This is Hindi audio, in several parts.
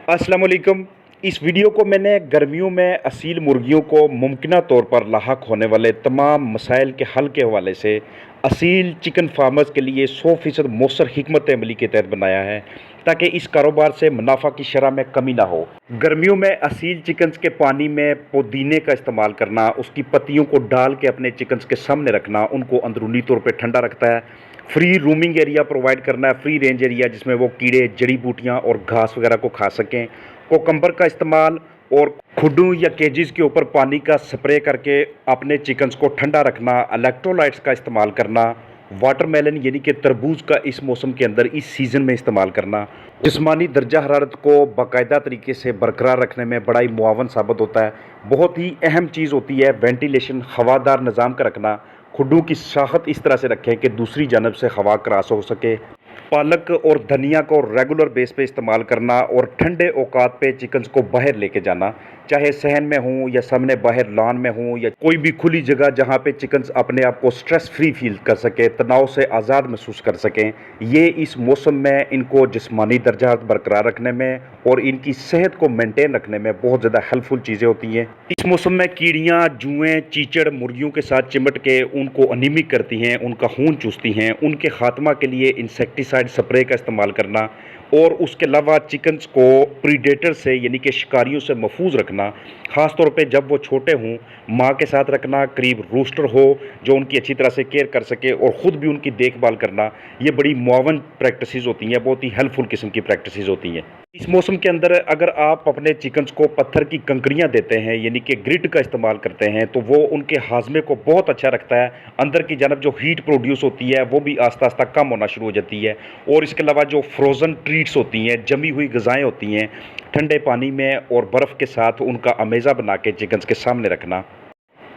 अस्सलाम वालेकुम। इस वीडियो को मैंने गर्मियों में असील मुर्गियों को मुमकिना तौर पर लाहक होने वाले तमाम मसाइल के हल के हवाले से असील चिकन फार्मर्स के लिए 100% मौसर हिकमत अमली के तहत बनाया है, ताकि इस कारोबार से मुनाफा की शरह में कमी ना हो। गर्मियों में असील चिकन्स के पानी में पुदीने का इस्तेमाल करना, उसकी पत्तियों को डाल के अपने चिकन्स के सामने रखना, उनको अंदरूनी तौर पर ठंडा रखता है। फ्री रूमिंग एरिया प्रोवाइड करना है, फ्री रेंज एरिया जिसमें वो कीड़े, जड़ी बूटियाँ और घास वगैरह को खा सकें। कोकम्बर का इस्तेमाल और खुडों या केजेस के ऊपर पानी का स्प्रे करके अपने चिकन्स को ठंडा रखना, इलेक्ट्रोलाइट्स का इस्तेमाल करना, वाटरमेलन यानी कि तरबूज का इस मौसम के अंदर इस सीज़न में इस्तेमाल करना जिस्मानी दर्जा हरारत को बाकायदा तरीके से बरकरार रखने में बड़ा ही मुआवन साबित होता है। बहुत ही अहम चीज़ होती है वेंटिलेशन, हवादार निज़ाम का रखना। खुडों की साखत इस तरह से रखें कि दूसरी जानब से हवा क्रॉस हो सके। पालक और धनिया को रेगुलर बेस पे इस्तेमाल करना और ठंडे औकात पे चिकन्स को बाहर लेके जाना, चाहे सहन में हो या सामने बाहर लॉन में हो या कोई भी खुली जगह जहाँ पे चिकन्स अपने आप को स्ट्रेस फ्री फील कर सके, तनाव से आज़ाद महसूस कर सकें। ये इस मौसम में इनको जिस्मानी दर्जा बरकरार रखने में और इनकी सेहत को मेंटेन रखने में बहुत ज़्यादा हेल्पफुल चीज़ें होती हैं। इस मौसम में कीड़ियाँ, जुएँ, चीचड़ मुर्गियों के साथ चिमट के उनको अनीमिक करती हैं, उनका खून चूसती हैं। उनके खात्मा के लिए इंसेक्टिसाइड स्प्रे का इस्तेमाल करना और उसके अलावा चिकन्स को प्रीडेटर से यानी कि शिकारियों से महफूज रखना, ख़ास तौर पे जब वो छोटे हों, माँ के साथ रखना, करीब रूस्टर हो जो उनकी अच्छी तरह से केयर कर सके और ख़ुद भी उनकी देखभाल करना, ये बड़ी मुआवन प्रैक्टिसेस होती हैं, बहुत ही हेल्पफुल किस्म की प्रैक्टिसेस होती हैं। इस मौसम के अंदर अगर आप अपने चिकन्स को पत्थर की कंकड़ियाँ देते हैं यानी कि ग्रिट का इस्तेमाल करते हैं, तो वो उनके हाजमे को बहुत अच्छा रखता है। अंदर की जानब जो हीट प्रोड्यूस होती है वो भी आस्ता आस्ता कम होना शुरू हो जाती है। और इसके अलावा जो फ्रोज़न ट्रीट्स होती हैं, जमी हुई ग़िज़ाएँ होती हैं, ठंडे पानी में और बर्फ़ के साथ उनका अमेज़ा बना के चिकन्स के सामने रखना।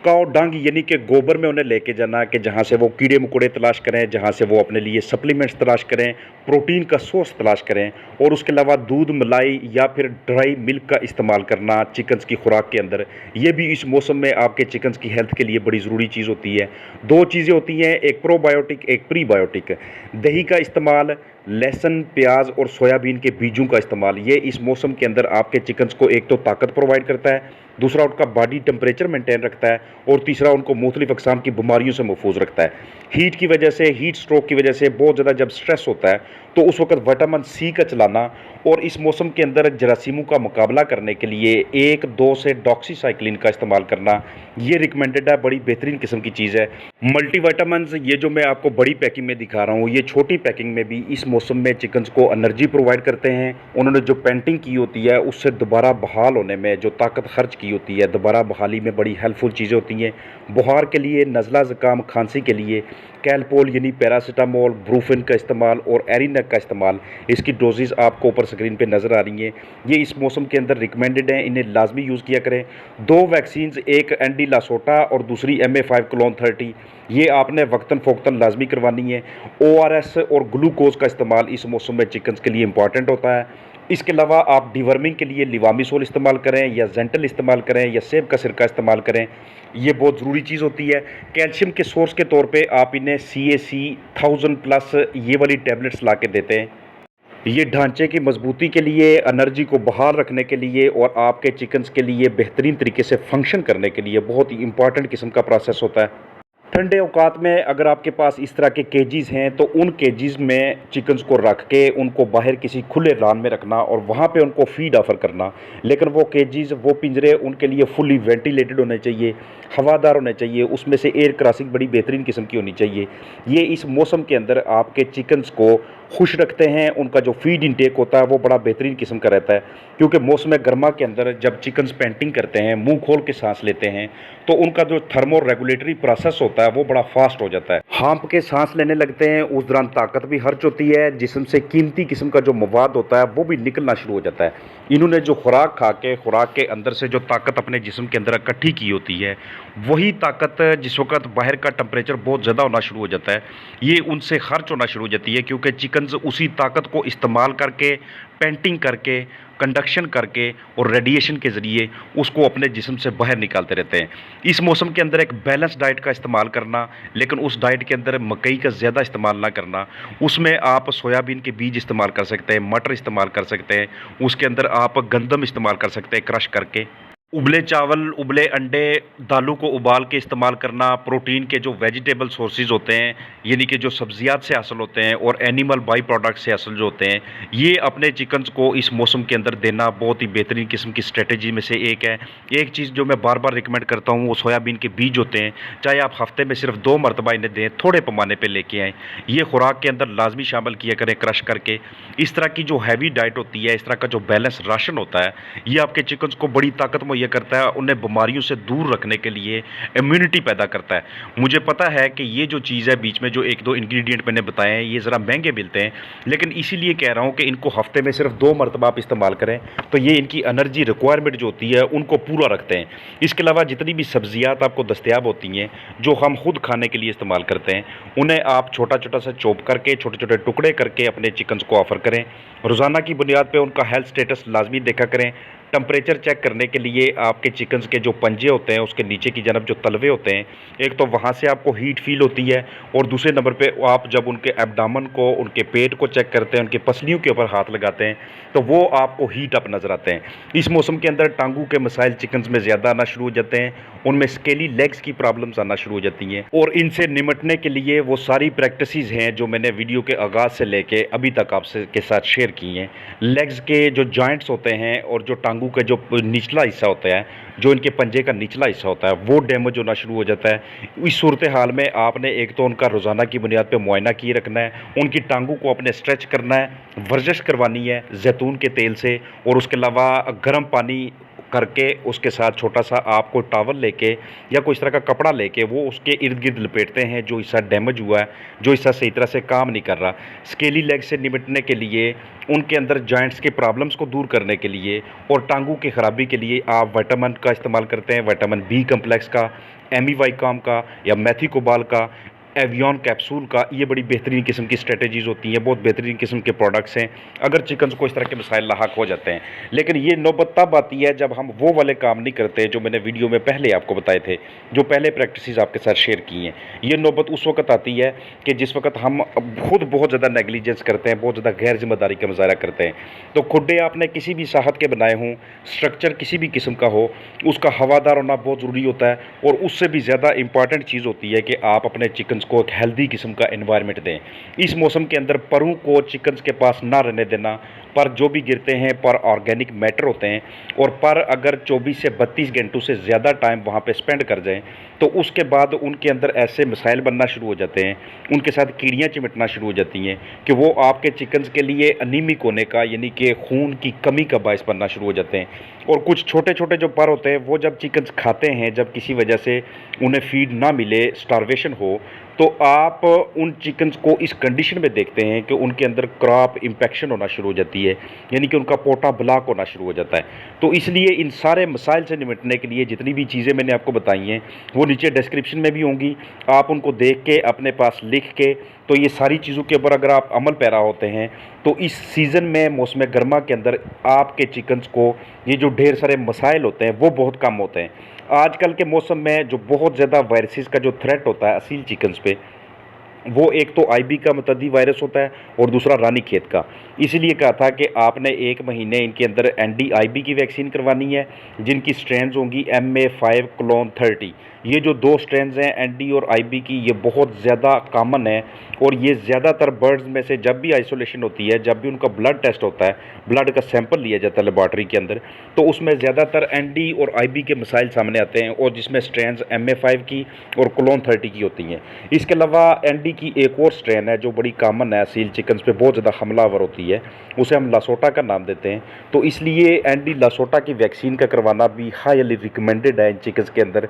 काव डंग यानी कि गोबर में उन्हें लेके जाना कि जहाँ से वो कीड़े मकोड़े तलाश करें, जहाँ से वो अपने लिए सप्लीमेंट्स तलाश करें, प्रोटीन का सोर्स तलाश करें। और उसके अलावा दूध, मलाई या फिर ड्राई मिल्क का इस्तेमाल करना चिकन्स की खुराक के अंदर, ये भी इस मौसम में आपके चिकन्स की हेल्थ के लिए बड़ी ज़रूरी चीज़ होती है। दो चीज़ें होती हैं, एक प्रोबायोटिक, एक प्रीबायोटिक। दही का इस्तेमाल, लहसुन, प्याज और सोयाबीन के बीजों का इस्तेमाल, ये इस मौसम के अंदर आपके चिकन्स को एक तो ताकत प्रोवाइड करता है, दूसरा उनका बॉडी टेम्परेचर मेंटेन रखता है और तीसरा उनको मुख्तलिफ अक़साम की बीमारियों से महफूज रखता है। हीट की वजह से, हीट स्ट्रोक की वजह से बहुत ज़्यादा जब स्ट्रेस होता है तो उस वक्त विटामिन सी का चलाना और इस मौसम के अंदर जरासीमों का मुकाबला करने के लिए 1-2 से डॉक्सीसाइक्लिन का इस्तेमाल करना, ये रिकमेंडेड है, बड़ी बेहतरीन किस्म की चीज़ है। मल्टीविटामिन्स, ये जो मैं आपको बड़ी पैकिंग में दिखा रहा हूँ, ये छोटी पैकिंग में भी इस मौसम में चिकन्स को एनर्जी प्रोवाइड करते हैं। उन्होंने जो पेंटिंग की होती है उससे दोबारा बहाल होने में जो ताकत खर्च की होती है, दोबारा बहाली में बड़ी हेल्पफुल चीज़ें होती हैं। बुखार के लिए, नज़ला ज़ुकाम, खांसी के लिए कैलपोल यानी पैरासीटामोल, ब्रूफिन का इस्तेमाल और एरिनेक का इस्तेमाल, इसकी डोजेज़ आपको ऊपर स्क्रीन पे नज़र आ रही हैं। ये इस मौसम के अंदर रिकमेंडेड हैं, इन्हें लाजमी यूज़ किया करें। 2 वैक्सीन्स, एक एंडी लासोटा और दूसरी MA5 क्लोन 30, ये आपने वक्तन फ़ौक्तन लाजमी करवानी है। ORS और ग्लूकोज का इस्तेमाल इस मौसम में चिकन्स के लिए इंपॉर्टेंट होता है। इसके अलावा आप डिवर्मिंग के लिए लिवामिसोल इस्तेमाल करें या जेंटल इस्तेमाल करें या सेब का सिरका इस्तेमाल करें, ये बहुत ज़रूरी चीज़ होती है। कैल्शियम के सोर्स के तौर पे आप इन्हें CAC 1000+ ये वाली टैबलेट्स ला के देते हैं। ये ढांचे की मजबूती के लिए, एनर्जी को बहाल रखने के लिए और आपके चिकन्स के लिए बेहतरीन तरीके से फंक्शन करने के लिए बहुत ही इंपॉर्टेंट किस्म का प्रोसेस होता है। ठंडे औकात में अगर आपके पास इस तरह के केजीज़ हैं तो उन केजीज़ में चिकन्स को रख के उनको बाहर किसी खुले लॉन में रखना और वहाँ पे उनको फीड ऑफ़र करना। लेकिन वो केजीज़, वो पिंजरे उनके लिए फुली वेंटिलेटेड होने चाहिए, हवादार होने चाहिए, उसमें से एयर क्रॉसिंग बड़ी बेहतरीन किस्म की होनी चाहिए। ये इस मौसम के अंदर आपके चिकन्स को खुश रखते हैं, उनका जो फीड इंटेक होता है वो बड़ा बेहतरीन किस्म का रहता है। क्योंकि मौसम गर्मा के अंदर जब चिकन्स पैंटिंग करते हैं, मुंह खोल के सांस लेते हैं, तो उनका जो थर्मो रेगुलेटरी प्रोसेस होता है वो बड़ा फास्ट हो जाता है। हाँप के सांस लेने लगते हैं, उस दौरान ताकत भी खर्च होती है, जिस्म से कीमती किस्म का जो मवाद होता है वो भी निकलना शुरू हो जाता है। इन्होंने जो खुराक खा के, खुराक के अंदर से जो ताकत अपने जिस्म के अंदर इकट्ठी की होती है, वही ताकत जिस वक्त बाहर का टेम्परेचर बहुत ज़्यादा होना शुरू हो जाता है, ये उनसे खर्च होना शुरू हो जाती है। क्योंकि चिकन चिकन्स उसी ताकत को इस्तेमाल करके, पेंटिंग करके, कंडक्शन करके और रेडिएशन के ज़रिए उसको अपने जिस्म से बाहर निकालते रहते हैं। इस मौसम के अंदर एक बैलेंस डाइट का इस्तेमाल करना, लेकिन उस डाइट के अंदर मकई का ज़्यादा इस्तेमाल ना करना। उसमें आप सोयाबीन के बीज इस्तेमाल कर सकते हैं, मटर इस्तेमाल कर सकते हैं, उसके अंदर आप गंदम इस्तेमाल कर सकते हैं क्रश करके। उबले चावल, उबले अंडे, दालों को उबाल के इस्तेमाल करना, प्रोटीन के जो वेजिटेबल सोर्सेज होते हैं, यानी कि जो सब्जियात से हासिल होते हैं और एनिमल बाई प्रोडक्ट से हासिल जो होते हैं, ये अपने चिकन्स को इस मौसम के अंदर देना बहुत ही बेहतरीन किस्म की स्ट्रेटजी में से एक है। एक चीज़ जो मैं बार बार रिकमेंड करता हूँ वो सोयाबीन के बीज होते हैं, चाहे आप हफ्ते में सिर्फ 2 मरतबा इन्हें दें, थोड़े पैमाने पर लेके आएँ। ये खुराक के अंदर लाजमी शामिल किया करें क्रश करके। इस तरह की जो हैवी डाइट होती है, इस तरह का जो बैलेंस राशन होता है, ये आपके चिकन्स को बड़ी ताकत मुहैया करता है, उन्हें बीमारियों से दूर रखने के लिए इम्यूनिटी पैदा करता है। मुझे पता है कि ये जो चीज़ है, बीच में जो 1-2 इंग्रेडिएंट मैंने बताए हैं, ये ज़रा महंगे मिलते हैं, लेकिन इसीलिए कह रहा हूँ कि इनको हफ्ते में सिर्फ 2 मरतबा आप इस्तेमाल करें, तो ये इनकी एनर्जी रिक्वायरमेंट जो होती है उनको पूरा रखते हैं। इसके अलावा जितनी भी सब्जियात आपको दस्तयाब होती हैं, जो हम खुद खाने के लिए इस्तेमाल करते हैं, उन्हें आप छोटा-छोटा सा चॉप करके, छोटे-छोटे टुकड़े करके अपने चिकन्स को ऑफ़र करें। रोज़ाना की बुनियाद पे उनका हेल्थ स्टेटस लाज़मी देखा करें। टेम्परेचर चेक करने के लिए आपके चिकन्स के जो पंजे होते हैं, उसके नीचे की जानब जो तलवे होते हैं, एक तो वहाँ से आपको हीट फील होती है, और दूसरे नंबर पे आप जब उनके एब्डामन को, उनके पेट को चेक करते हैं, उनके पसलियों के ऊपर हाथ लगाते हैं, तो वो आपको हीट अप नज़र आते हैं। इस मौसम के अंदर टांगों के मसाइल चिकन्स में ज़्यादा आना शुरू हो जाते हैं, उनमें स्केली लेग्स की प्रॉब्लम्स आना शुरू हो जाती हैं, और इनसे निमटने के लिए वो सारी प्रैक्टिसेस हैं जो मैंने वीडियो के आगाज़ से लेके अभी तक आपसे के साथ शेयर की हैं। लेग्स के जो जॉइंट्स होते हैं और जो टांगों का जो निचला हिस्सा होता है, जो इनके पंजे का निचला हिस्सा होता है, वो डैमेज होना शुरू हो जाता है। इस सूरत हाल में आपने एक तो उनका रोज़ाना की बुनियाद पे मुआयना किए रखना है, उनकी टांगों को अपने स्ट्रेच करना है, वर्जिश करवानी है जैतून के तेल से, और उसके अलावा गर्म पानी करके उसके साथ छोटा सा आप कोई टॉवल लेके या कोई इस तरह का कपड़ा लेके वो उसके इर्द गिर्द लपेटते हैं जो हिस्सा डैमेज हुआ है, जो हिस्सा सही तरह से काम नहीं कर रहा। स्केली लेग से निपटने के लिए, उनके अंदर जॉइंट्स के प्रॉब्लम्स को दूर करने के लिए और टांगों की ख़राबी के लिए आप विटामिन का इस्तेमाल करते हैं, विटामिन बी कम्प्लेक्स का, एमीवाइकाम का या मेथिकोबाल का, एवियन कैप्सूल का। ये बड़ी बेहतरीन किस्म की स्ट्रेटजीज़ होती हैं, बहुत बेहतरीन किस्म के प्रोडक्ट्स हैं अगर चिकन्स को इस तरह के मसाइल लाहक हो जाते हैं। लेकिन ये नौबत तब आती है जब हम वो वाले काम नहीं करते जो मैंने वीडियो में पहले आपको बताए थे, जो पहले प्रैक्टिसेस आपके साथ शेयर की हैं। ये नौबत उस वक्त आती है कि जिस वक्त हम खुद बहुत ज़्यादा नेगलिजेंस करते हैं, बहुत ज़्यादा गैर जिम्मेदारी का मुजाहरा करते हैं। तो खुडे आपने किसी भी साहत के बनाए हों, स्ट्रक्चर किसी भी किस्म का हो, उसका हवादार होना बहुत ज़रूरी होता है, और उससे भी ज़्यादा इंपॉर्टेंट चीज़ होती है कि आप अपने चिकन्स को एक हेल्दी किस्म का एनवायरनमेंट दें। इस मौसम के अंदर परों को चिकन्स के पास ना रहने देना। पर जो भी गिरते हैं पर ऑर्गेनिक मैटर होते हैं, और पर अगर 24 से 32 घंटों से ज़्यादा टाइम वहाँ पे स्पेंड कर जाएं, तो उसके बाद उनके अंदर ऐसे मसाइल बनना शुरू हो जाते हैं, उनके साथ कीड़ियाँ चिमटना शुरू हो जाती हैं कि वो आपके चिकन्स के लिए अनीमिक होने का, यानी कि खून की कमी का बायस बनना शुरू हो जाते हैं। और कुछ छोटे छोटे जो पर होते हैं, वो जब चिकन्स खाते हैं, जब किसी वजह से उन्हें फीड ना मिले, स्टारवेशन हो, तो आप उन चिकन्स को इस कंडीशन में देखते हैं कि उनके अंदर क्रॉप इन्फेक्शन होना शुरू हो जाती है, यानी कि उनका पोटा ब्लॉक होना शुरू हो जाता है। तो इसलिए इन सारे मसाइल से निपटने के लिए जितनी भी चीज़ें मैंने आपको बताई हैं, वो नीचे डिस्क्रिप्शन में भी होंगी, आप उनको देख के अपने पास लिख के, तो ये सारी चीज़ों के ऊपर अगर आप अमल पैरा होते हैं, तो इस सीज़न में, मौसम गर्मा के अंदर आपके चिकन्स को ये जो ढेर सारे मसाइल होते हैं वो बहुत कम होते हैं। आजकल के मौसम में जो बहुत ज़्यादा वायरसेस का जो थ्रेट होता है असील चिकन्स पे, वो एक तो आईबी का मतदी वायरस होता है और दूसरा रानीखेत का। इसीलिए कहा था कि आपने 1 महीने इनके अंदर एनडीआईबी की वैक्सीन करवानी है, जिनकी स्ट्रेंस होंगी MA5 क्लोन 30। ये जो 2 स्ट्रेंस हैं एनडी और आईबी की, ये बहुत ज़्यादा कॉमन है, और ये ज़्यादातर बर्ड्स में से जब भी आइसोलेशन होती है, जब भी उनका ब्लड टेस्ट होता है, ब्लड का सैंपल लिया जाता है लेबॉर्ट्री के अंदर, तो उसमें ज़्यादातर एनडी और आईबी के मसाइल सामने आते हैं, और जिसमें स्ट्रेंस MA5 की और क्लोन 30 की होती हैं। इसके अलावा एनडी की एक और स्ट्रेन है जो बड़ी कॉमन है, सील चिकन्स पे बहुत ज़्यादा हमलावर होती है, उसे हम लासोटा का नाम देते हैं। तो इसलिए एनडी लासोटा की वैक्सीन का करवाना भी हाईली रिकमेंडेड है इन चिकन्स के अंदर।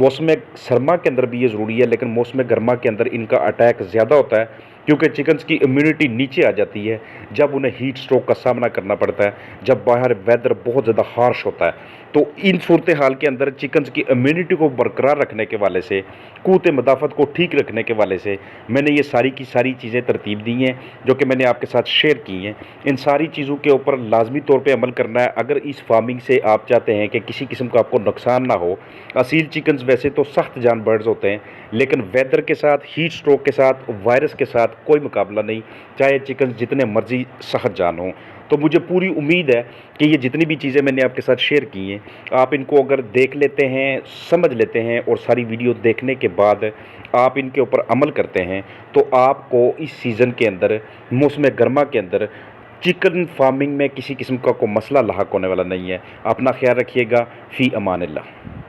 मौसम सरमा के अंदर भी ये ज़रूरी है, लेकिन मौसम गर्मा के अंदर इनका अटैक ज़्यादा होता है, क्योंकि चिकन्स की इम्यूनिटी नीचे आ जाती है जब उन्हें हीट स्ट्रोक का सामना करना पड़ता है, जब बाहर वेदर बहुत ज़्यादा हार्श होता है। तो इन सूरत हाल के अंदर चिकन्स की इम्यूनिटी को बरकरार रखने के वाले से, क़ुव्वत मदाफ़त को ठीक रखने के वाले से मैंने ये सारी की सारी चीज़ें तरतीब दी हैं, जो कि मैंने आपके साथ शेयर की हैं। इन सारी चीज़ों के ऊपर लाजमी तौर पे अमल करना है अगर इस फार्मिंग से आप चाहते हैं कि किसी किस्म का आपको नुकसान ना हो। असील चिकन्स वैसे तो सख्त जान बर्ड्स होते हैं, लेकिन वेदर के साथ, हीट स्ट्रोक के साथ, वायरस के साथ कोई मुकाबला नहीं, चाहे चिकन जितने मर्जी सख्त जान हों। तो मुझे पूरी उम्मीद है कि ये जितनी भी चीज़ें मैंने आपके साथ शेयर की हैं, आप इनको अगर देख लेते हैं, समझ लेते हैं और सारी वीडियो देखने के बाद आप इनके ऊपर अमल करते हैं, तो आपको इस सीज़न के अंदर, मौसम गर्मा के अंदर चिकन फार्मिंग में किसी किस्म का कोई मसला लाहक होने वाला नहीं है। अपना ख्याल रखिएगा। फ़ी अमान अल्लाह।